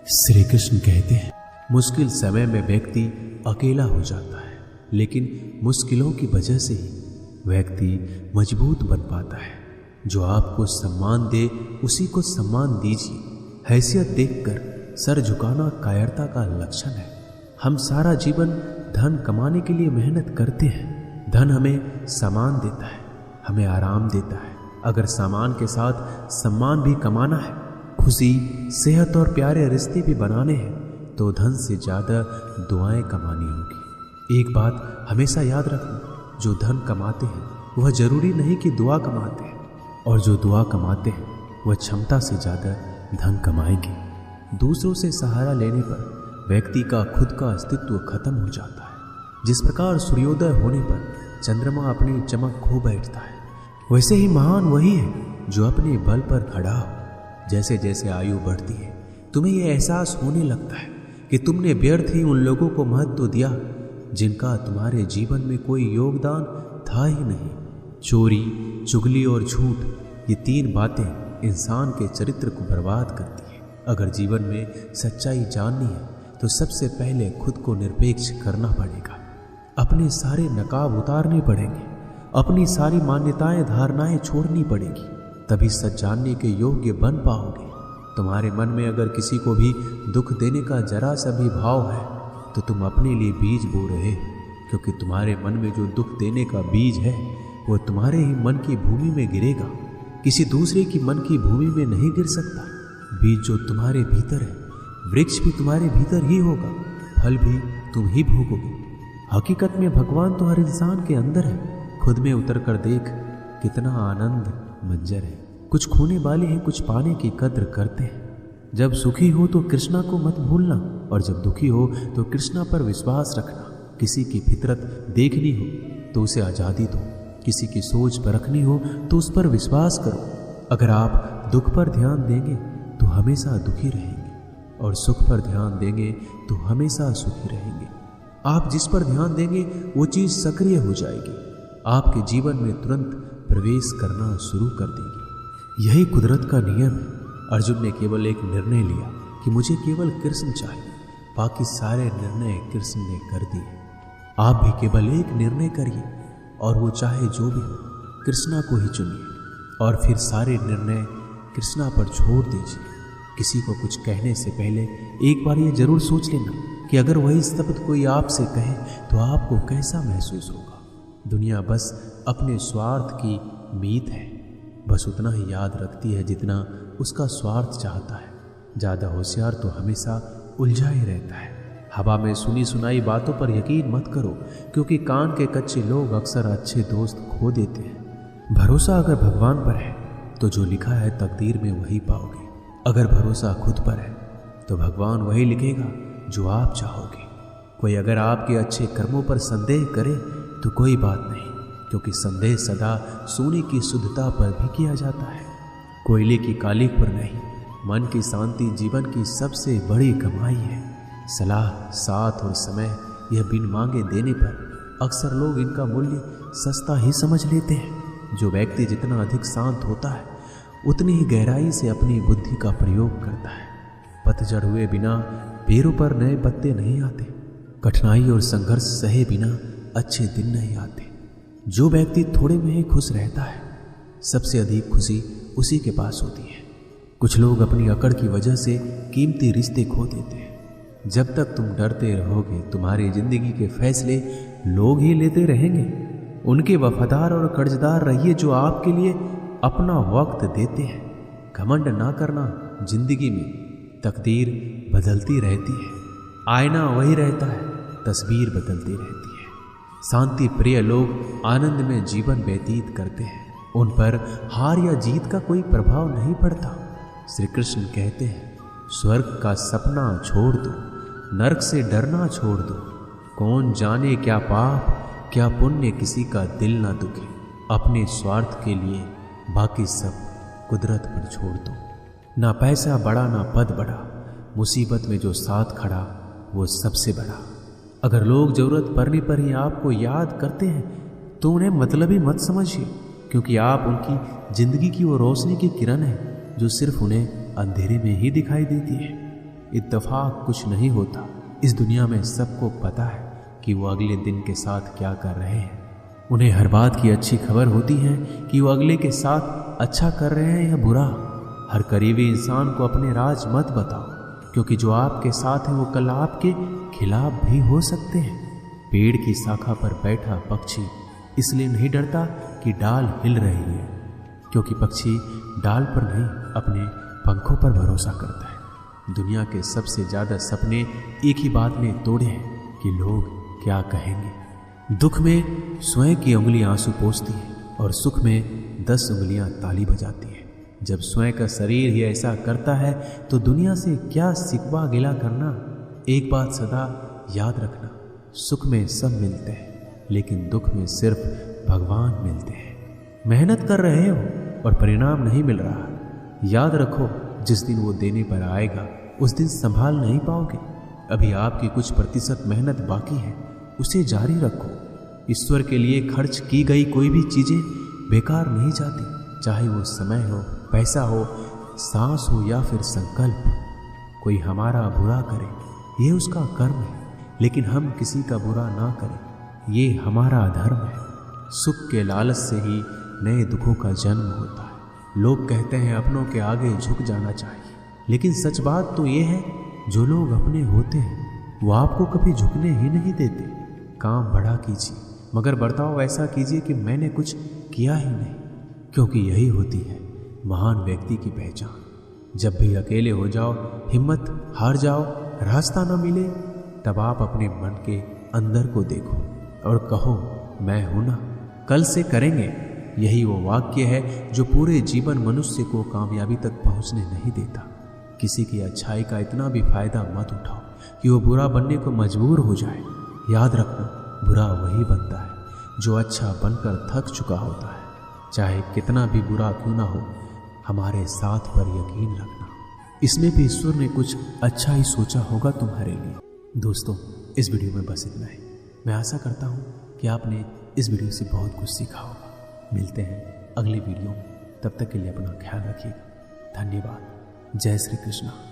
श्री कृष्ण कहते हैं, मुश्किल समय में व्यक्ति अकेला हो जाता है, लेकिन मुश्किलों की वजह से ही व्यक्ति मजबूत बन पाता है। जो आपको सम्मान दे उसी को सम्मान दीजिए। हैसियत देखकर सर झुकाना कायरता का लक्षण है। हम सारा जीवन धन कमाने के लिए मेहनत करते हैं। धन हमें सामान देता है, हमें आराम देता है। अगर सामान के साथ सम्मान भी कमाना है, खुशी, सेहत और प्यारे रिश्ते भी बनाने हैं, तो धन से ज़्यादा दुआएं कमानी होगी। एक बात हमेशा याद रखना, जो धन कमाते हैं वह जरूरी नहीं कि दुआ कमाते हैं, और जो दुआ कमाते हैं वह क्षमता से ज़्यादा धन कमाएंगे। दूसरों से सहारा लेने पर व्यक्ति का खुद का अस्तित्व खत्म हो जाता है। जिस प्रकार सूर्योदय होने पर चंद्रमा अपनी चमक खो बैठता है, वैसे ही महान वही है जो अपने बल पर खड़ा हो। जैसे जैसे आयु बढ़ती है, तुम्हें यह एहसास होने लगता है कि तुमने व्यर्थ ही उन लोगों को महत्व दिया जिनका तुम्हारे जीवन में कोई योगदान था ही नहीं। चोरी, चुगली और झूठ, ये तीन बातें इंसान के चरित्र को बर्बाद करती है। अगर जीवन में सच्चाई जाननी है तो सबसे पहले खुद को निरपेक्ष करना पड़ेगा। अपने सारे नकाब उतारने पड़ेंगे, अपनी सारी मान्यताएं धारणाएं छोड़नी पड़ेगी, तभी सच जानने के योग्य बन पाओगे। तुम्हारे मन में अगर किसी को भी दुख देने का जरा सा भी भाव है तो तुम अपने लिए बीज बो रहे हो, क्योंकि तुम्हारे मन में जो दुख देने का बीज है वो तुम्हारे ही मन की भूमि में गिरेगा, किसी दूसरे की मन की भूमि में नहीं गिर सकता। बीज जो तुम्हारे भीतर है, वृक्ष भी तुम्हारे भीतर ही होगा, फल भी तुम ही भोगोगे। हकीकत में भगवान तो हर इंसान के अंदर है। खुद में उतर कर देख कितना आनंद मंजर है। कुछ खोने वाले हैं, कुछ पाने की कद्र करते हैं। जब सुखी हो तो कृष्णा को मत भूलना, और जब दुखी हो तो कृष्णा पर विश्वास रखना। किसी की फितरत देखनी हो तो उसे आज़ादी दो, किसी की सोच परखनी हो तो उस पर विश्वास करो। अगर आप दुख पर ध्यान देंगे तो हमेशा दुखी रहेंगे, और सुख पर ध्यान देंगे तो हमेशा सुखी रहेंगे। आप जिस पर ध्यान देंगे वो चीज़ सक्रिय हो जाएगी, आपके जीवन में तुरंत प्रवेश करना शुरू कर देगी। यही कुदरत का नियम है। अर्जुन ने केवल एक निर्णय लिया कि मुझे केवल कृष्ण चाहिए, बाकी सारे निर्णय कृष्ण ने कर दिए। आप भी केवल एक निर्णय करिए, और वो चाहे जो भी हो, कृष्णा को ही चुनिए, और फिर सारे निर्णय कृष्णा पर छोड़ दीजिए। किसी को कुछ कहने से पहले एक बार ये जरूर सोच लेना कि अगर वही शब्द कोई आपसे कहे तो आपको कैसा महसूस होगा। दुनिया बस अपने स्वार्थ की मीत है, बस उतना ही याद रखती है जितना उसका स्वार्थ चाहता है। ज़्यादा होशियार तो हमेशा उलझा ही रहता है। हवा में सुनी सुनाई बातों पर यकीन मत करो, क्योंकि कान के कच्चे लोग अक्सर अच्छे दोस्त खो देते हैं। भरोसा अगर भगवान पर है तो जो लिखा है तकदीर में वही पाओगे। अगर भरोसा खुद पर है तो भगवान वही लिखेगा जो आप चाहोगे। कोई अगर आपके अच्छे कर्मों पर संदेह करे तो कोई बात नहीं, क्योंकि संदेह सदा सोने की शुद्धता पर भी किया जाता है, कोयले की कालिख पर नहीं। मन की शांति जीवन की सबसे बड़ी कमाई है। सलाह, साथ और समय यह बिन मांगे देने पर अक्सर लोग इनका मूल्य सस्ता ही समझ लेते हैं। जो व्यक्ति जितना अधिक शांत होता है उतनी ही गहराई से अपनी बुद्धि का प्रयोग करता है। पतझड़ हुए बिना पेड़ों पर नए पत्ते नहीं आते, कठिनाई और संघर्ष सहे बिना अच्छे दिन नहीं आते। जो व्यक्ति थोड़े में ही खुश रहता है, सबसे अधिक खुशी उसी के पास होती है। कुछ लोग अपनी अकड़ की वजह से कीमती रिश्ते खो देते हैं। जब तक तुम डरते रहोगे, तुम्हारी जिंदगी के फैसले लोग ही लेते रहेंगे। उनके वफादार और कर्जदार रहिए जो आपके लिए अपना वक्त देते हैं। घमंड ना करना, जिंदगी में तकदीर बदलती रहती है, आईना वही रहता है, तस्वीर बदलती रहती है। शांति प्रिय लोग आनंद में जीवन व्यतीत करते हैं, उन पर हार या जीत का कोई प्रभाव नहीं पड़ता। श्री कृष्ण कहते हैं, स्वर्ग का सपना छोड़ दो, नरक से डरना छोड़ दो। कौन जाने क्या पाप क्या पुण्य किसी का दिल ना दुखे। अपने स्वार्थ के लिए बाकी सब कुदरत पर छोड़ दो। ना पैसा बड़ा ना पद बड़ा, मुसीबत में जो साथ खड़ा वो सबसे बड़ा। अगर लोग जरूरत पड़ने पर ही आपको याद करते हैं तो उन्हें मतलबी मत समझिए, क्योंकि आप उनकी जिंदगी की वो रोशनी की किरण है जो सिर्फ उन्हें अंधेरे में ही दिखाई देती है। इत्तेफाक कुछ नहीं होता। इस दुनिया में सबको पता है कि वो अगले दिन के साथ क्या कर रहे हैं। उन्हें हर बात की अच्छी खबर होती है कि वो अगले के साथ अच्छा कर रहे हैं या बुरा। हर करीबी इंसान को अपने राज मत बताओ, क्योंकि जो आपके साथ है वो कल आपके खिलाफ भी हो सकते हैं। पेड़ की शाखा पर बैठा पक्षी इसलिए नहीं डरता कि डाल हिल रही है, क्योंकि पक्षी डाल पर नहीं अपने पंखों पर भरोसा करता है। दुनिया के सबसे ज्यादा सपने एक ही बात ने तोड़े हैं कि लोग क्या कहेंगे। दुख में स्वयं की उंगली आंसू पोंछती है और सुख में 10 उंगलियां ताली बजाती है। जब स्वयं का शरीर ही ऐसा करता है तो दुनिया से क्या सिकवा गिला करना। एक बात सदा याद रखना, सुख में सब मिलते हैं लेकिन दुख में सिर्फ भगवान मिलते हैं। मेहनत कर रहे हो और परिणाम नहीं मिल रहा, याद रखो जिस दिन वो देने पर आएगा उस दिन संभाल नहीं पाओगे। अभी आपकी कुछ प्रतिशत मेहनत बाकी है, उसे जारी रखो। ईश्वर के लिए खर्च की गई कोई भी चीजें बेकार नहीं जाती, चाहे वो समय हो, पैसा हो, सांस हो या फिर संकल्प। कोई हमारा बुरा करे ये उसका कर्म है, लेकिन हम किसी का बुरा ना करें ये हमारा धर्म है। सुख के लालच से ही नए दुखों का जन्म होता है। लोग कहते हैं अपनों के आगे झुक जाना चाहिए, लेकिन सच बात तो ये है जो लोग अपने होते हैं वो आपको कभी झुकने ही नहीं देते। काम बड़ा कीजिए मगर बर्ताव ऐसा कीजिए कि मैंने कुछ किया ही नहीं, क्योंकि यही होती है महान व्यक्ति की पहचान। जब भी अकेले हो जाओ, हिम्मत हार जाओ, रास्ता न मिले, तब आप अपने मन के अंदर को देखो और कहो मैं हूं ना, कल से करेंगे। यही वो वाक्य है जो पूरे जीवन मनुष्य को कामयाबी तक पहुंचने नहीं देता। किसी की अच्छाई का इतना भी फायदा मत उठाओ कि वो बुरा बनने को मजबूर हो जाए। याद रखना, बुरा वही बनता है जो अच्छा बनकर थक चुका होता है। चाहे कितना भी बुरा क्यों ना हो, हमारे साथ पर यकीन रखना, इसमें भी ईश्वर ने कुछ अच्छा ही सोचा होगा तुम्हारे लिए। दोस्तों, इस वीडियो में बस इतना ही। मैं आशा करता हूँ कि आपने इस वीडियो से बहुत कुछ सीखा होगा। मिलते हैं अगले वीडियो में, तब तक के लिए अपना ख्याल रखिएगा। धन्यवाद। जय श्री कृष्णा।